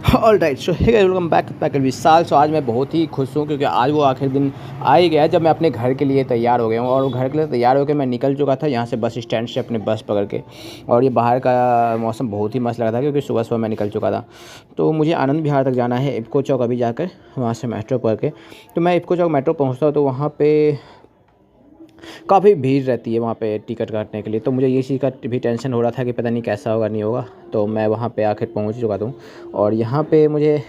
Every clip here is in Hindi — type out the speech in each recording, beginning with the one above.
ऑलराइट, सो हे गाइस, वेलकम बैक पैकल विशाल। सो आज मैं बहुत ही खुश हूँ क्योंकि आज वो आखिर दिन आ ही गया जब मैं अपने घर के लिए तैयार हो गया हूँ। और घर के लिए तैयार होकर मैं निकल चुका था यहाँ से बस स्टैंड से अपने बस पकड़ के। और ये बाहर का मौसम बहुत ही मस्त लगा था क्योंकि सुबह सुबह मैं निकल चुका था। तो मुझे आनंद विहार तक जाना है, इफ़को चौक अभी जाकर वहाँ से मेट्रो पकड़ के। तो मैं इफ़को चौक मेट्रो पहुँचता हूँ तो वहाँ पर काफ़ी भीड़ रहती है वहाँ पे टिकट काटने के लिए। तो मुझे ये चीज़ का भी टेंशन हो रहा था कि पता नहीं कैसा होगा नहीं होगा। तो मैं वहाँ पे आखिर पहुँच चुका था और यहाँ पे मुझे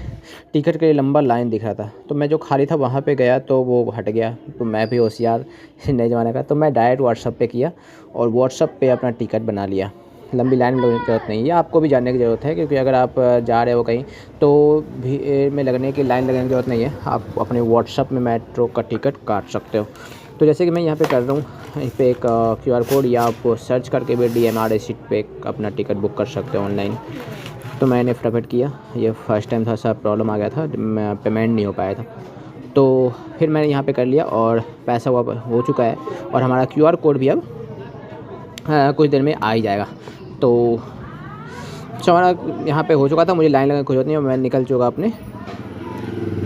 टिकट के लिए लंबा लाइन दिख रहा था। तो मैं जो खाली था वहाँ पे गया तो वो हट गया। तो मैं भी होशियार नए ज़माने का, तो मैं डायरेक्ट व्हाट्सअप पे किया और व्हाट्सअप पे अपना टिकट बना लिया। लंबी लाइन में लगने की ज़रूरत नहीं है, आपको भी जानने की ज़रूरत है क्योंकि अगर आप जा रहे हो कहीं तो भीड़ में लगने की लाइन लगने की ज़रूरत नहीं है। आप अपने व्हाट्सअप में मेट्रो का टिकट काट सकते हो। तो जैसे कि मैं यहाँ पे कर रहा हूँ, इस पर एक QR कोड या आप सर्च करके भी DMR रिसीट पे अपना टिकट बुक कर सकते हो ऑनलाइन। तो मैंने फटाफट किया। ये फर्स्ट टाइम था, सब प्रॉब्लम आ गया था, मैं पेमेंट नहीं हो पाया था। तो फिर मैंने यहाँ पे कर लिया और पैसा हो चुका है और हमारा QR कोड भी अब कुछ देर में आ ही जाएगा। तो हमारा यहाँ पे हो चुका था, मुझे लाइन लगने की कोई जरूरत नहीं है। मैं निकल चुका अपने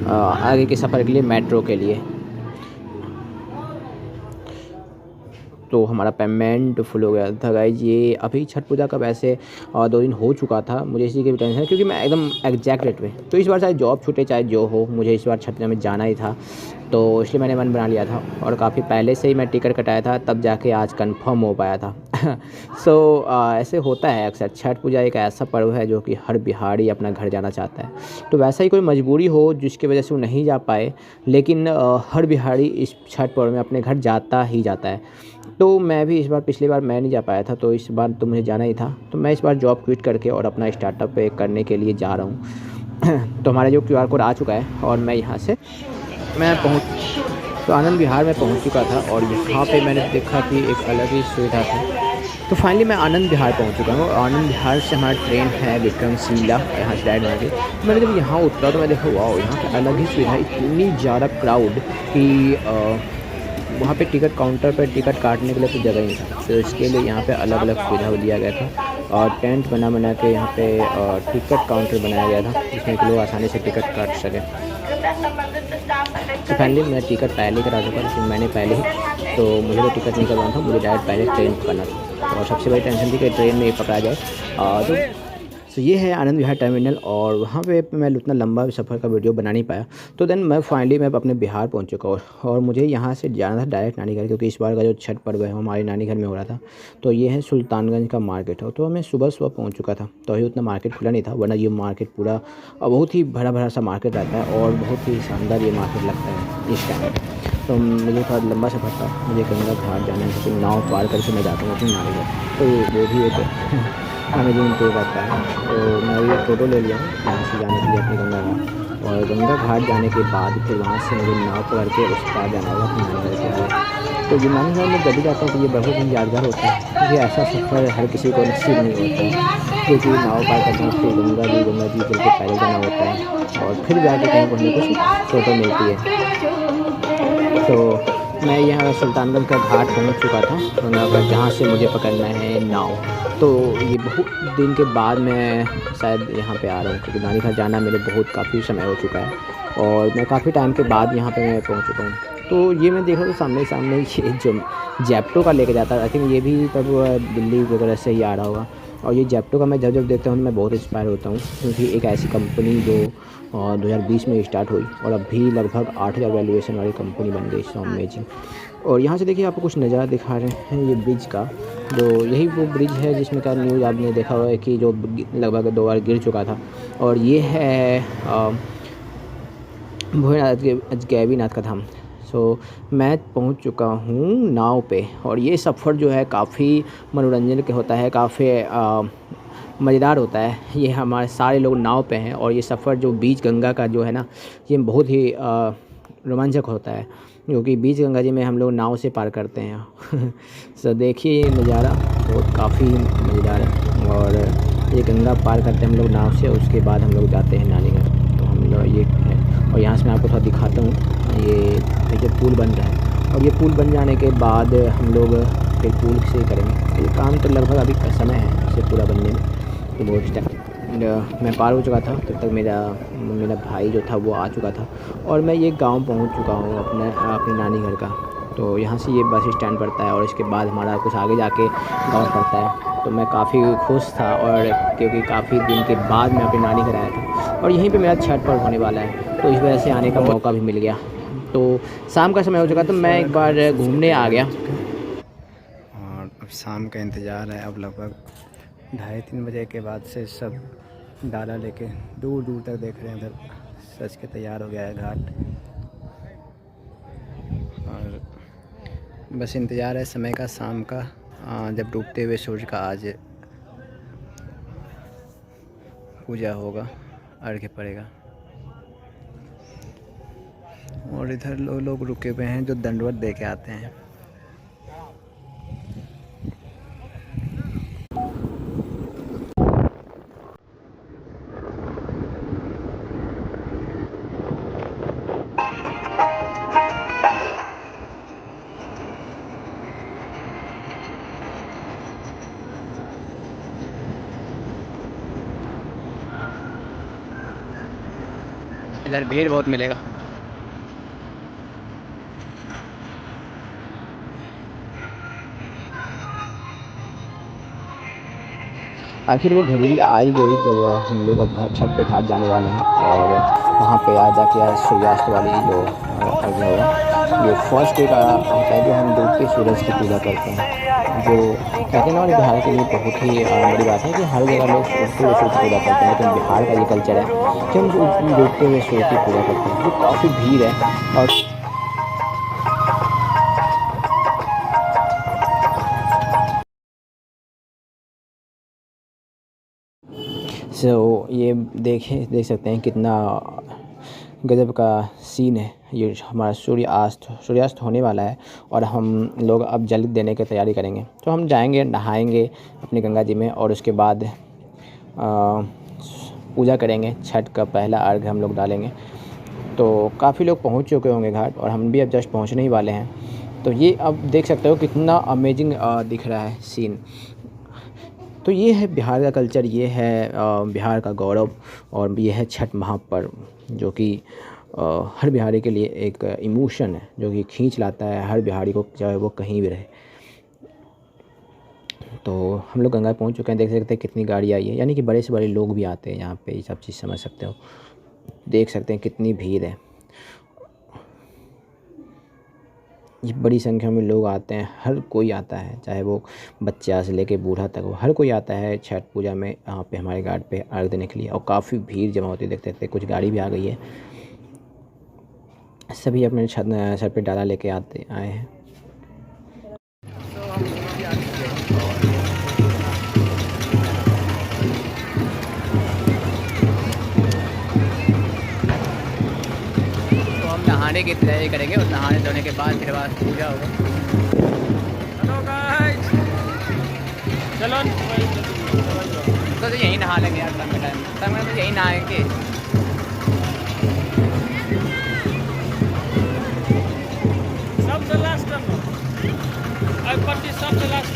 आगे के सफ़र के लिए मेट्रो के लिए। तो हमारा पेमेंट फुल हो गया था गाइज। ये अभी छठ पूजा का वैसे 2 दिन हो चुका था। मुझे इसी की भी टेंशन है क्योंकि मैं एकदम एग्जैक्ट रेट पे, तो इस बार चाहे जॉब छूटे चाहे जो हो, मुझे इस बार छठ पूजा में जाना ही था। तो इसलिए मैंने मन बना लिया था और काफ़ी पहले से ही मैं टिकट कटाया था, तब जाके आज कंफर्म हो पाया था। सो ऐसे होता है अक्सर। छठ पूजा एक ऐसा पर्व है जो कि हर बिहारी अपना घर जाना चाहता है। तो वैसा ही कोई मजबूरी हो जिसकी वजह से वो नहीं जा पाए, लेकिन हर बिहारी इस छठ पर्व में अपने घर जाता ही जाता है। तो मैं भी इस बार, पिछली बार मैं नहीं जा पाया था तो इस बार तो मुझे जाना ही था। तो मैं इस बार जॉब क्विट करके और अपना स्टार्टअप पे करने के लिए जा रहा हूँ। तो हमारा जो QR कोड आ चुका है और मैं यहाँ से तो आनंद विहार में पहुँच चुका था और यहाँ पे मैंने देखा कि एक अलग ही सुविधा थी। तो फाइनली मैं आनंद विहार पहुँच चुका हूँ। आनंद विहार से हमारा ट्रेन है विक्रमशिला, यहाँ से डायरेक्ट वहाँ के। मैंने जब यहाँ उतरा तो मैं देखा वाह, यहाँ पे अलग ही सुविधा, इतनी ज़्यादा क्राउड कि वहाँ पे टिकट काउंटर पर टिकट काटने के लिए तो जगह ही नहीं था। तो इसके लिए यहाँ पे अलग अलग सुविधा दिया गया था और टेंट बना के यहाँ पे टिकट काउंटर बनाया गया था जिसमें कि लोग आसानी से टिकट काट सकें। तो फाइनली मैं टिकट पहले करा चुका था, लेकिन मैंने पहले ही, तो मुझे तो टिकट नहीं करवाना था, मुझे डायरेक्ट पहले ट्रेन पकड़ना था। और सबसे बड़ी टेंशन थी कि ट्रेन में पकड़ा जाए। तो ये है आनंद विहार टर्मिनल और वहाँ पे मैं उतना लंबा सफ़र का वीडियो बना नहीं पाया। तो देन मैं फाइनली अपने बिहार पहुँच चुका हूँ और मुझे यहाँ से जाना था डायरेक्ट नानी घर, क्योंकि इस बार का जो छठ पर्व है हमारे नानी घर में हो रहा था। तो ये है सुल्तानगंज का मार्केट है। तो मैं सुबह सुबह पहुँच चुका था, तो अभी उतना मार्केट खुला नहीं था, वरना ये मार्केट पूरा बहुत ही भरा भरा सा मार्केट रहता है और बहुत ही शानदार ये मार्केट लगता है इस टाइम। तो मुझे थोड़ा लंबा सफ़र था, मुझे गंगा घाट जाना है, तो नाव पार करके मैं जाता हूँ अपनी नानी घर। तो वो भी एक अमेजिंग टूर रहता है। तो मैं ये फ़ोटो ले लिया हूँ यहाँ से जाने के लिए अपनी गंगा घाट। और गंगा घाट जाने के बाद फिर वहाँ से मुझे नाव पकड़ के उस पार जाना होगा अपनी नानी घर के लिए। तो ये नानी घर में जब भी जाता हूँ तो ये बहुत ही यादगार होता है क्योंकि ऐसा सफ़र हर किसी को नसीब नहीं होता है, क्योंकि नाव पार करना फिर गंगा जी चल के पैदल जाना होता है और फिर जाके कहीं कुछ ना कुछ फ़ोटो मिलती है। तो मैं यहाँ सुल्तानगंज का घाट पहुँच चुका था गंगा का, जहाँ से मुझे पकड़ना है नाव। तो ये बहुत दिन के बाद मैं शायद यहाँ पे आ रहा हूँ क्योंकि नानी घर जाना मेरे बहुत काफ़ी समय हो चुका है और मैं काफ़ी टाइम के बाद यहाँ पे मैं पहुँच चुका हूँ। तो ये मैं देख रहा हूँ सामने ये जो जेप्टो का लेके जाता है, आई थिंक ये भी तब दिल्ली वगैरह से ही आ रहा होगा। और ये जेप्टो का मैं जब देखता हूँ मैं बहुत इंस्पायर होता हूँ क्योंकि एक ऐसी कंपनी जो 2020 में स्टार्ट हुई और अभी लगभग 8,000 वैल्यूएशन वाली कंपनी बन गई। So amazing. और यहाँ से देखिए आपको कुछ नज़ारा दिखा रहे हैं ये ब्रिज का, जो यही वो ब्रिज है जिसमें का न्यूज़ आपने देखा हुआ है कि जो लगभग 2 बार गिर चुका था। और ये है भोलेनाथ गैवीनाथ का धाम। सो मैं पहुंच चुका हूं नाव पे और ये सफ़र जो है काफ़ी मनोरंजन के होता है, काफ़ी मज़ेदार होता है। ये हमारे सारे लोग नाव पे हैं और ये सफ़र जो बीच गंगा का जो है ना, ये बहुत ही रोमांचक होता है क्योंकि बीच गंगा जी में हम लोग नाव से पार करते हैं। सो देखिए ये नज़ारा बहुत काफ़ी मज़ेदार है। और ये गंगा पार करते हैं हम लोग नाव से, उसके बाद हम लोग जाते हैं नानी घर। तो हम लोग ये है और यहाँ से मैं आपको थोड़ा दिखाता हूँ, ये पुल बन रहा है और ये पुल बन जाने के बाद हम लोग फिर पुल से करेंगे। ये काम तो लगभग अभी का समय है इसे पूरा बनने में, तो बहुत मैं पार हो चुका था, तब तक मेरा मेरा भाई जो था वो आ चुका था और मैं ये गांव पहुंच चुका हूँ अपने नानी घर का। तो यहाँ से ये बस स्टैंड पड़ता है और इसके बाद हमारा कुछ आगे जाके गाँव पड़ता है। तो मैं काफ़ी खुश था और क्योंकि काफ़ी दिन के बाद मैं अपनी नानी घर आया था और यहीं पे मेरा छठ पर्व होने वाला है, तो इस वजह से आने का मौका भी मिल गया। तो शाम का समय हो चुका तो मैं एक बार घूमने आ गया और अब शाम का इंतज़ार है। अब लगभग 2:30-3 बजे के बाद से सब डाला लेके दूर दूर तक देख रहे हैं। उधर सज के तैयार हो गया है घाट और बस इंतज़ार है समय का, शाम का, जब डूबते हुए सूरज का आज पूजा होगा, अर्घ्य पड़ेगा। और इधर लोग रुके हुए हैं जो दंडवत दे के आते हैं। इधर भीड़ बहुत मिलेगा। आखिर वो घड़ी आ ही गई जब हम लोग अब छत पे घाट जाने वाले हैं और वहाँ पे आ जाके आज सूर्यास्त वाली जो अर्घ्य होगा, ये फर्स्ट डे का होता है जो हम डूबते सूरज की पूजा करते हैं। जो कहते हैं ना, हमारे बिहार के लिए बहुत ही बड़ी बात है कि हर जगह लोग उगते हुए सूरज की पूजा करते हैं, लेकिन बिहार का ये कल्चर है कि हम डूबते हुए सूरज की पूजा करते हैं। जो काफ़ी भीड़ है और ये देख सकते हैं कितना गजब का सीन है। ये हमारा सूर्यास्त होने वाला है और हम लोग अब जल देने की तैयारी करेंगे। तो हम जाएंगे, नहाएंगे अपनी गंगा जी में और उसके बाद पूजा करेंगे। छठ का पहला अर्घ्य हम लोग डालेंगे। तो काफ़ी लोग पहुंच चुके होंगे घाट और हम भी अब जस्ट पहुंचने ही वाले हैं। तो ये अब देख सकते हो कितना अमेजिंग दिख रहा है सीन। तो ये है बिहार का कल्चर, ये है बिहार का गौरव और ये है छठ महापर्व, जो कि हर बिहारी के लिए एक इमोशन है जो कि खींच लाता है हर बिहारी को, चाहे वो कहीं भी रहे। तो हम लोग गंगा पहुंच चुके हैं, देख सकते हैं कितनी गाड़ी आई है, यानी कि बड़े से बड़े लोग भी आते हैं यहाँ पे, ये सब चीज़ समझ सकते हो। देख सकते हैं कितनी भीड़ है, ये बड़ी संख्या में लोग आते हैं, हर कोई आता है, चाहे वो बच्चा से लेके बूढ़ा तक हो, हर कोई आता है छठ पूजा में यहाँ पे हमारे घाट पे अर्घ देने के लिए। और काफ़ी भीड़ जमा होती है, देखते देखते कुछ गाड़ी भी आ गई है, सभी अपने सर पे डाला लेके आए हैं। नहाने की तैयारी करेंगे और नहाने धोने के बाद फिर बाद पूजा होगा। हेलो गाइस, चलो तो यहीं नहा लेंगे यार, टाइम में तो यहीं नहाएंगे। सबसे लास्ट सबसे लास्ट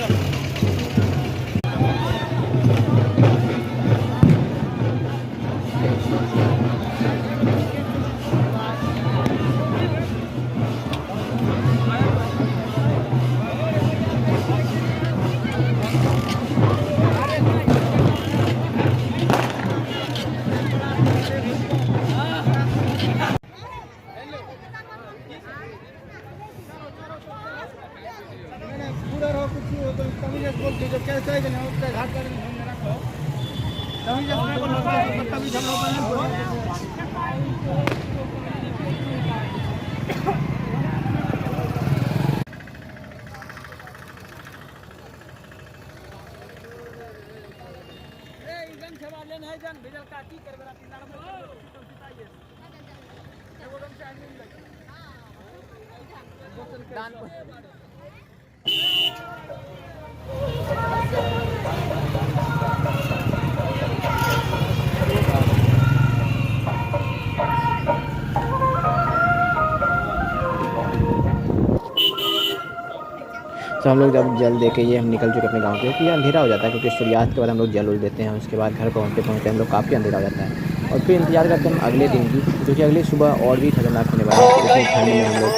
तो हम लोग जब जल दे के ये हम निकल चुके अपने गाँव के, क्योंकि अंधेरा हो जाता है, क्योंकि सूर्यास्त के बाद हम लोग जल उल देते हैं। उसके बाद घर पहुँचते पहुँचते हम लोग काफ़ी अंधेरा हो जाता है, और फिर इंतज़ार करते हैं हम अगले दिन की, क्योंकि अगली सुबह और भी खतरनाक होने वाली है। इतनी ठंड में हम लोग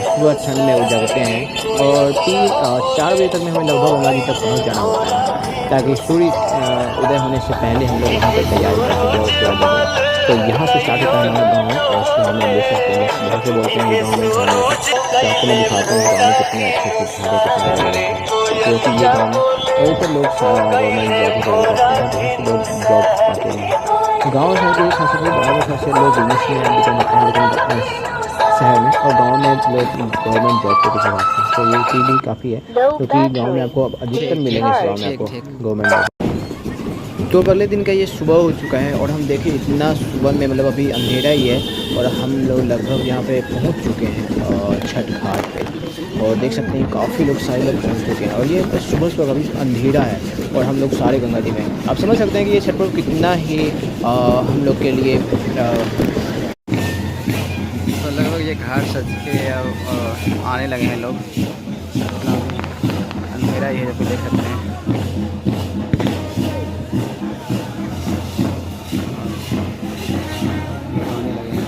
सुबह ठंड में जगते हैं, और 4 बजे तक में हमें लगभग गंगा जी तक पहुँच जाना होता है, ताकि सूर्य उदय होने से पहले हम लोग वहाँ पर तैयारी कर सकें। उसके बाद तो यहाँ से स्टार्ट होता है हमारा गाँव, और इस गाँव में देख सकते हैं बहुत से बोलते हैं गाँव में घर है, तो आपको मैं दिखाता हूँ गाँव में कितने अच्छे अच्छे घरे कितने बड़े बड़े हैं, क्योंकि ये गाँव में ज़्यादातर लोग गवर्नमेंट जॉब ही करते हैं, बहुत से लोग जॉब पाते हैं। गाँव शहर के हिसाब से बराबर हिसाब से लोग बिजनेस में डिपेंड होते हैं, लेकिन शहर में और गांव में लोग गवर्नमेंट जॉब के पीछे भागते हैं। तो ये चीज़ भी काफ़ी है, क्योंकि गांव में आपको अधिकतर मिलेंगे इस गाँव में आपको गवर्नमेंट जॉब। तो अगले दिन का ये सुबह हो चुका है, और हम देखें इतना सुबह में मतलब अभी अंधेरा ही है, और हम लोग लगभग यहाँ पे पहुँच चुके हैं छठ घाट पे, और देख सकते हैं काफ़ी लोग सारे लोग पहुँच चुके हैं, और ये बस सुबह सुबह अभी अंधेरा है, और हम लोग सारे गंगा जी में हैं। आप समझ सकते हैं कि ये छठ पर्व कितना ही हम लोग के लिए तो लगभग ये घाट सज के अब आने लगे हैं लोग। इतना अंधेरा ही है, जब देख सकते हैं। आने लगे हैं।